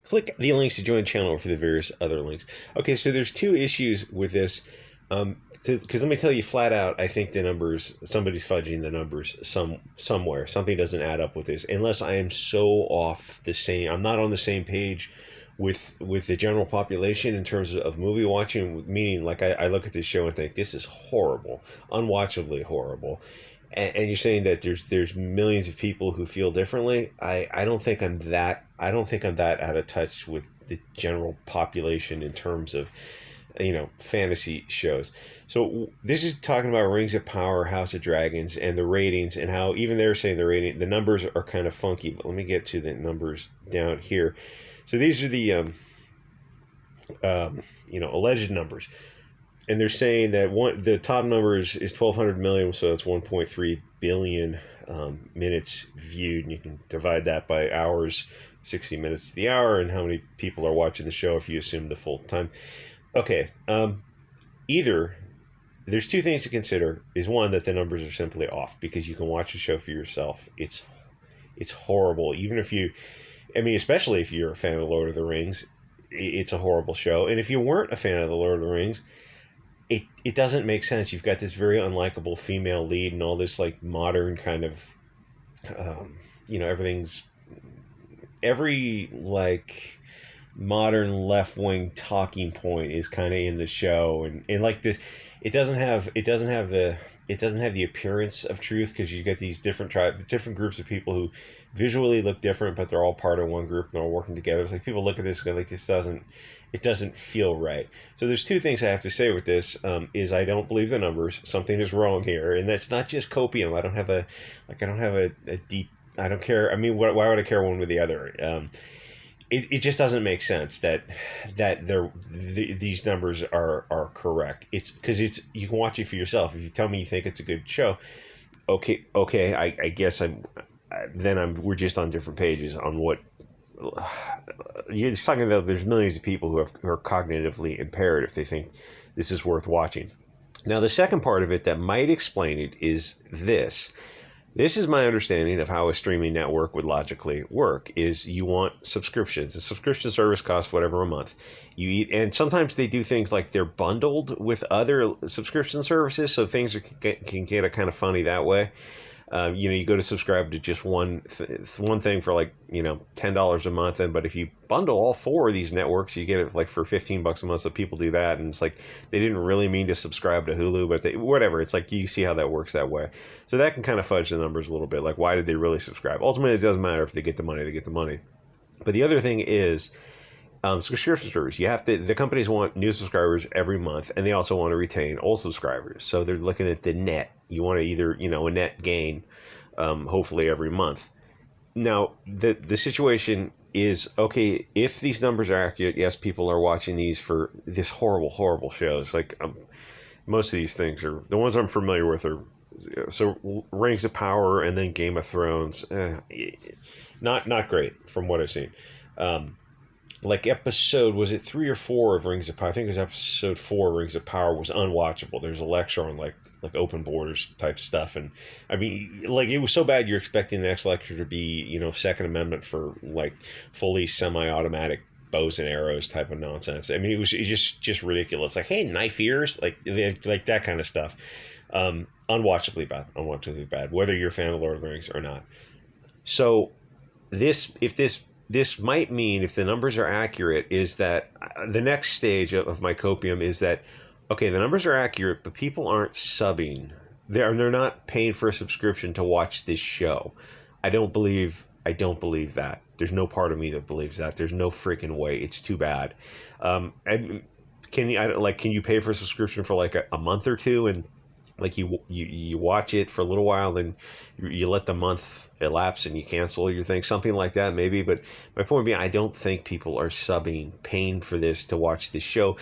Click the links to join the channel for the various other links. Okay, so there's two issues with this. Because let me tell you flat out, I think the numbers, somebody's fudging the numbers somewhere. Something doesn't add up with this, unless I am so off the same. I'm not on the same page with the general population in terms of movie watching. Meaning, like I look at this show and think this is horrible, unwatchably horrible. And you're saying that there's millions of people who feel differently. I don't think I'm that. I don't think I'm that out of touch with the general population in terms of, fantasy shows. So this is talking about Rings of Power, House of Dragons, and the ratings, and how even they're saying the numbers are kind of funky. But let me get to the numbers down here. So these are the alleged numbers, and they're saying that the top number is 1,200 million, so that's 1.3 billion minutes viewed, and you can divide that by hours, 60 minutes to the hour, and how many people are watching the show if you assume the full time. Okay, either there's two things to consider. Is one, that the numbers are simply off, because you can watch the show for yourself. It's horrible. Even if especially if you're a fan of Lord of the Rings, it's a horrible show. And if you weren't a fan of the Lord of the Rings, it doesn't make sense. You've got this very unlikable female lead and all this like modern kind of, every like modern left-wing talking point is kind of in the show, and like this, it doesn't have the appearance of truth, because you get these different groups of people who visually look different, but they're all part of one group and they're all working together. It's like people look at this and go like, it doesn't feel right. So there's two things I have to say with this. Is I don't believe the numbers. Something is wrong here, and that's not just copium. I don't have a deep. I don't care. I mean, why would I care one with the other? It just doesn't make sense that these numbers are correct. It's because you can watch it for yourself. If you tell me you think it's a good show, okay, I guess we're just on different pages on what you're talking about. There's millions of people who are cognitively impaired if they think this is worth watching. Now, the second part of it that might explain it is this. This is my understanding of how a streaming network would logically work. Is you want subscriptions. The subscription service costs whatever a month. And sometimes they do things like they're bundled with other subscription services, so things can get a kind of funny that way. You go to subscribe to just one thing for like $10 a month, but if you bundle all four of these networks, you get it like for $15 a month. So people do that, and it's like they didn't really mean to subscribe to Hulu, but whatever. It's like you see how that works that way. So that can kind of fudge the numbers a little bit. Like, why did they really subscribe? Ultimately, it doesn't matter if they get the money; they get the money. But the other thing is, subscription service. The companies want new subscribers every month, and they also want to retain old subscribers. So they're looking at the net. You want to either a net gain, hopefully every month. Now the situation is, okay, if these numbers are accurate, yes, people are watching these for this horrible shows. Like most of these things are the ones I'm familiar with are so Rings of Power and then Game of Thrones. Not great from what I've seen. Like episode, was it 3 or 4 of Rings of Power? I think it was episode 4 of Rings of Power was unwatchable. There's a lecture on like open borders type stuff, and I mean, like, it was so bad you're expecting the next lecture to be Second Amendment for like fully semi-automatic bows and arrows type of nonsense. I mean, it was just ridiculous. Like, hey, knife ears, like that kind of stuff. Unwatchably bad, whether you're a fan of Lord of the Rings or not. So this might mean, if the numbers are accurate, is that the next stage of my copium is that, okay, the numbers are accurate, but people aren't subbing. They're not paying for a subscription to watch this show. I don't believe that. There's no part of me that believes that. There's no freaking way. It's too bad. And can you pay for a subscription for like a month or two, and like you watch it for a little while, then you let the month elapse and you cancel your thing, something like that maybe. But my point being, I don't think people are paying for this to watch this show.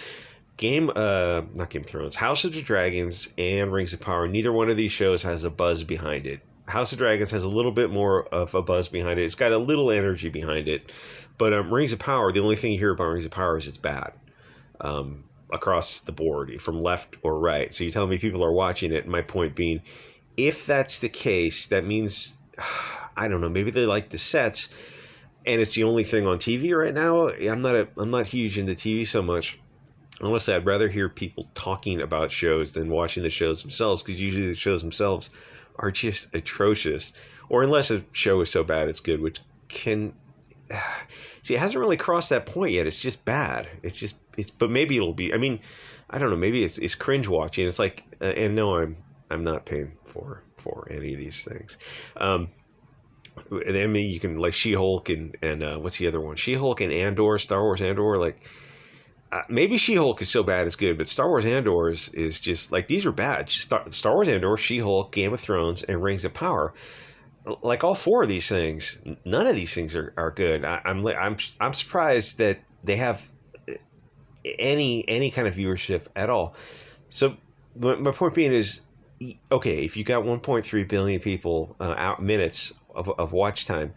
Not Game of Thrones, House of the Dragons and Rings of Power, neither one of these shows has a buzz behind it. House of Dragons has a little bit more of a buzz behind it. It's got a little energy behind it. But Rings of Power, the only thing you hear about Rings of Power is it's bad. Across the board, from left or right. So you're telling me people are watching it. My point being, if that's the case, that means, I don't know, maybe they like the sets. and it's the only thing on TV right now. I'm not huge into TV so much. Honestly, I'd rather hear people talking about shows than watching the shows themselves, because usually the shows themselves are just atrocious, or unless a show is so bad it's good, which can see, it hasn't really crossed that point yet. It's just bad. But maybe it'll be. I mean, I don't know. Maybe it's cringe watching. It's like, and no, I'm not paying for any of these things. And I mean, you can like She-Hulk and what's the other one? She-Hulk and Andor, Star Wars Andor. Like maybe She-Hulk is so bad it's good, but Star Wars Andor is just like, these are bad. Star Wars Andor, She-Hulk, Game of Thrones, and Rings of Power. Like all four of these things, none of these things are good. I'm surprised that they have any kind of viewership at all. So my point being is, okay, if you got 1.3 billion people out minutes of watch time,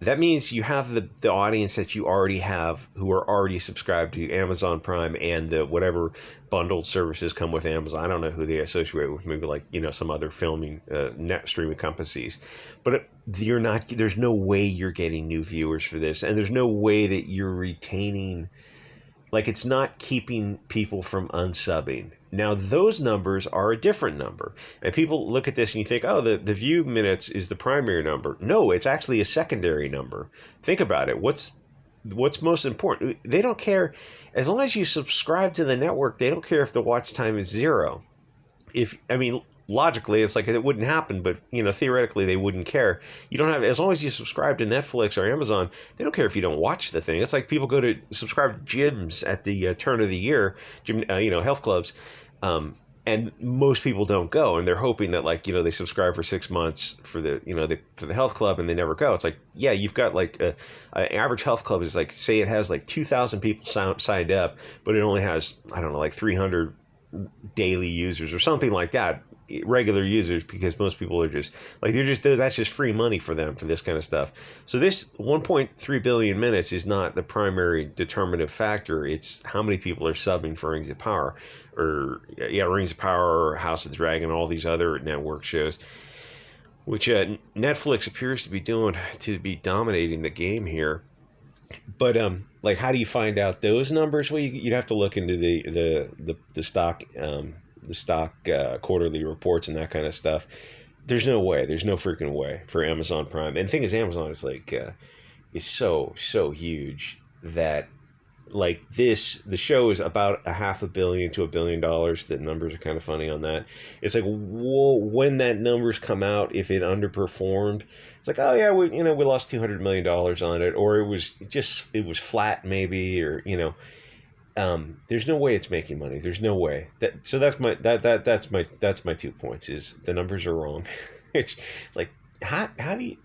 that means you have the audience that you already have, who are already subscribed to Amazon Prime and the whatever bundled services come with Amazon. I don't know who they associate with, maybe like, some other filming net streaming companies, but there's no way you're getting new viewers for this, and there's no way that you're retaining. Like, it's not keeping people from unsubbing. Now, those numbers are a different number. And people look at this and you think, oh, the view minutes is the primary number. No, it's actually a secondary number. Think about it. What's most important? They don't care. As long as you subscribe to the network, they don't care if the watch time is zero. Logically, it's like it wouldn't happen, but theoretically they wouldn't care. You don't have, as long as you subscribe to Netflix or Amazon, they don't care if you don't watch the thing. It's like people go to subscribe to gyms at the turn of the year, health clubs, and most people don't go, and they're hoping that they subscribe for 6 months for the health club, and they never go. It's like, yeah, you've got like an average health club is like, say it has like 2,000 people signed up, but it only has, I don't know, like 300 daily users or something like that, regular users, because most people are just like, that's just free money for them for this kind of stuff. So this 1.3 billion minutes is not the primary determinative factor. It's how many people are subbing for Rings of Power, or Rings of Power, or House of the Dragon, all these other network shows, which Netflix appears to be dominating the game here. But like, how do you find out those numbers? Well, you'd have to look into the stock quarterly reports and that kind of stuff. There's no freaking way for Amazon Prime. And the thing is, Amazon is like is so huge that like the show is about $500 million to $1 billion. The numbers are kind of funny on that. It's like, whoa, when that numbers come out, if it underperformed, it's like, oh yeah, we lost $200 million on it, or it was flat maybe, or there's no way it's making money. There's no way. That's my 2 points. Is the numbers are wrong. It's like, how do you?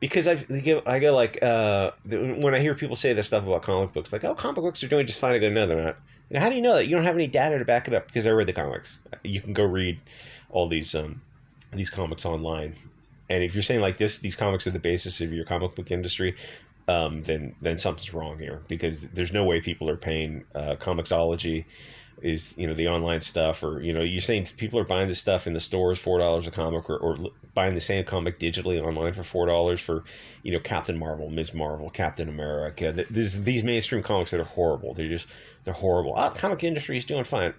Because I get like when I hear people say this stuff about comic books, like, oh, comic books are doing just fine. I go, no, they're not. How do you know that? You don't have any data to back it up. Because I read the comics. You can go read all these comics online, and if you're saying like these comics are the basis of your comic book industry, then something's wrong here, because there's no way people are paying. Comixology is the online stuff, or you're saying people are buying this stuff in the stores $4 a comic, or buying the same comic digitally online for $4 for Captain Marvel, Ms. Marvel, Captain America. There's these mainstream comics that are horrible. They're horrible. Comic industry is doing fine.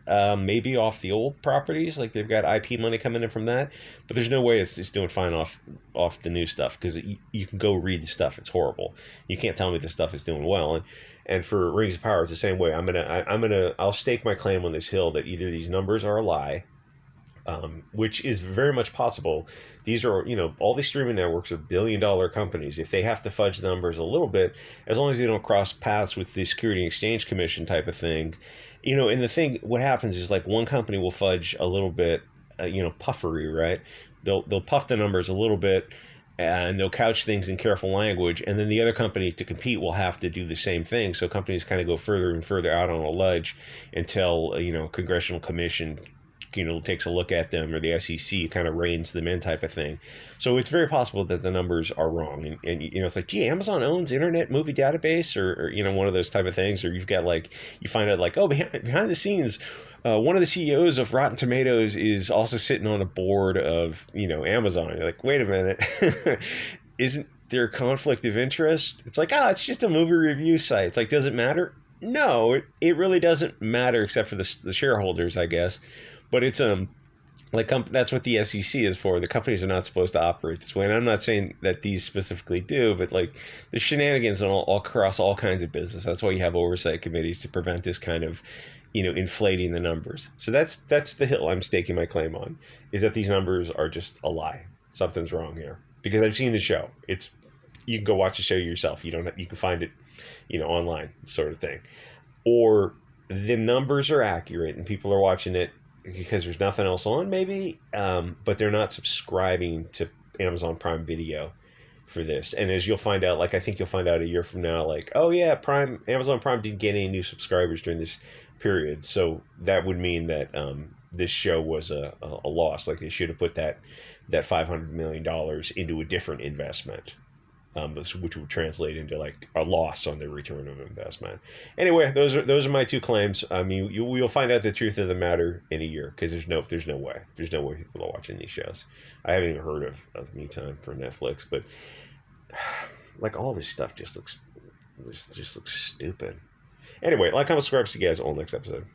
Maybe off the old properties, like they've got IP money coming in from that, but there's no way it's doing fine off the new stuff, because you can go read the stuff. It's horrible. You can't tell me the stuff is doing well. And for Rings of Power, it's the same way. I'll stake my claim on this hill that either these numbers are a lie, which is very much possible. These are, all these streaming networks are billion-dollar companies. If they have to fudge the numbers a little bit, as long as they don't cross paths with the Security and Exchange Commission type of thing, and the thing, what happens is, like, one company will fudge a little bit, puffery, right? They'll puff the numbers a little bit, and they'll couch things in careful language, and then the other company to compete will have to do the same thing. So companies kind of go further and further out on a ledge until congressional commission takes a look at them, or the SEC kind of reins them in, type of thing. So it's very possible that the numbers are wrong, and it's like, gee, Amazon owns Internet Movie Database, or one of those type of things, or you find out like, oh, behind the scenes, one of the CEOs of Rotten Tomatoes is also sitting on a board of Amazon. You're like, wait a minute, isn't their conflict of interest. It's like, it's just a movie review site. It's like, does it matter? No, it really doesn't matter except for the shareholders, I guess. But it's like that's what the SEC is for. The companies are not supposed to operate this way, and I'm not saying that these specifically do, but like there's shenanigans all across all kinds of business. That's why you have oversight committees to prevent this kind of, inflating the numbers. So that's the hill I'm staking my claim on, is that these numbers are just a lie. Something's wrong here because I've seen the show. You can go watch the show yourself. You can find it, online, sort of thing, or the numbers are accurate and people are watching it because there's nothing else on, maybe, but they're not subscribing to Amazon Prime Video for this. And as you'll find out, like I think you'll find out a year from now, like, oh yeah, Amazon Prime didn't get any new subscribers during this period, so that would mean that this show was a loss. Like they should have put that $500 million into a different investment. Which would translate into like a loss on the return of investment. Anyway, those are my two claims. I mean, you'll find out the truth of the matter in a year because there's no way people are watching these shows. I haven't even heard of Me Time for Netflix, but like all this stuff just looks stupid. Anyway, like, comment, subscribe. See you guys all next episode.